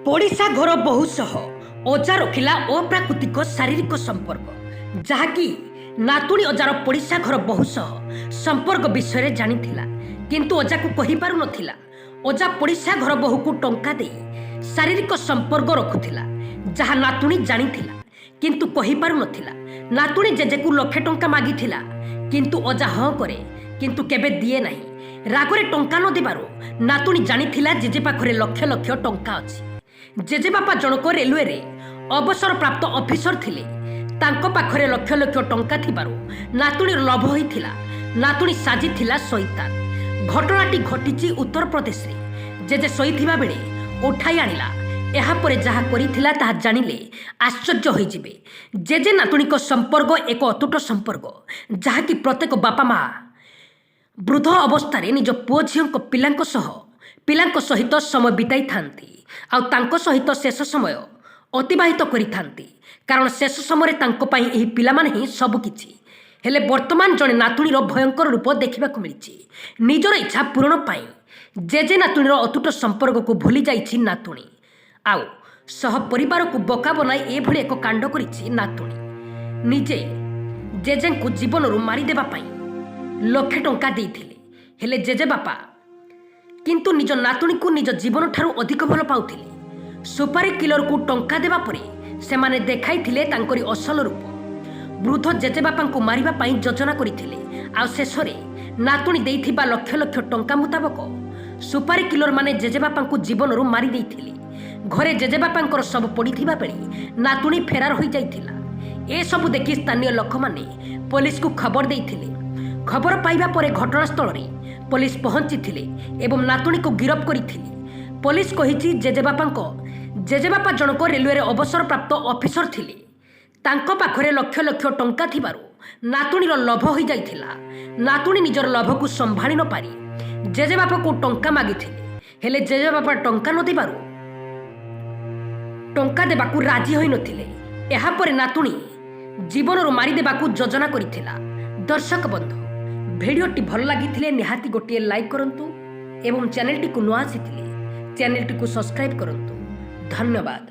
पड़िशा घर बहु सह अजा रखिला अप्राकृतिक शारीरिक संपर्क जहाँकि नातुणी अजार पड़िशा घर बहु सह संपर्क विषय जानी किंतु अजा को कहि पारु नथिला। अजा पड़िशा घर बहु को टंका दे शारीरिक संपर्क रखुथिला जहाँ नातुणी जानी किंतु कहि पारु नथिला। नातुणी जेजे को लक्षे टंका मागिथिला किंतु अजा हाँ करे किंतु केबे दिए नहीं। रागरे टंका न देबारु नातुणी जानिथिला जेजे पाखरे लक्ष लक्ष टंका अछि। जेजेबापा जनक रेलवे रे अवसर प्राप्त ऑफिसर थिले तांको पाखरे लक्ष लक्ष टंका थिबारु नातुणी लोभ होइथिला। नातुणी साजिथिला शैतान। घटनाटी घटिची उत्तर प्रदेश रे। जेजे शोइथिबा बेले उठाई आनिला। एहा परे जहा करिथिला ताहा जानिले आश्चर्य होई जिवे। जेजे नातुणी को संपर्क एक अतुट संपर्क जहा कि प्रत्येक बापा माँ वृद्ध अवस्था रे निज पुओ झियों पिलांको सहित समय बिताई थांती आउ तांको सहित शेष समय अतिबाहित करिथांती कारण शेष समय तांको पाई एही पिलामाने ही सब किछि। हेले वर्तमान जने नातुणीर भयंकर रूप देखिबाकु मिलिछि। निजर इच्छा पूरण पाई जेजे नातुणीर अतुट संपर्क को भूली जाइछि नातुणी आउ सह परिवार को बोका बनाई एभଳି एक कांड करिछि नातुणी। निजे जेजेंकु जीवनरु मारी देबा पाई लक्षे टंका देइथिले हेले जेजे बापा किंतु निज नातुणी को निज जीवन ठारू अधिक भल पाउथिले। सुपारी किलर को टंका देबा परे सेमाने देखाइथिले तांकरी असल रूप। वृद्ध जेजेबापा को मारिबा पाई योजना करिथिले आ शेषरे नातुणी देइथिबा लक्ष लक्ष टंका मुताबक सुपारी किलर माने जेजेबापा को जीवनरु मारी देइथिले। घरे जेजेबापांकर सब पड़िथिबा बेले नातुणी फेरार होई जाइथिला। ए सब देखि स्थानीय लोक माने पुलिस को खबर देइथिले। खबर पाइबा परे घटनास्थल रे पुलिस पहुंची एवं नातुणी को गिरफ्त करिथिले। पुलिस कहिछि जेजेबापा जनक रेलवे रे अवसर प्राप्त ऑफिसर थिले तांको पाखरे लक्ष लक्ष टंका थिबारु नातुणीर लोभ होई जाइथिला। नातुणी निजर लोभ को संभाळी न पारी जेजेबापा को टंका मागिथिले हेले जेजेबापा टंका न देबारु टंका देबाकू राजी होई नथिले। एहा परे नातुणी जीवनरु मारी देबाकू योजना करिथिला। दर्शक बंधु भिडियोटी भल लगी निहाती गोटे लाइक करंतु एवं चैनल टी को नुआ आसी चैनल टी को सब्सक्राइब करंतु। धन्यवाद।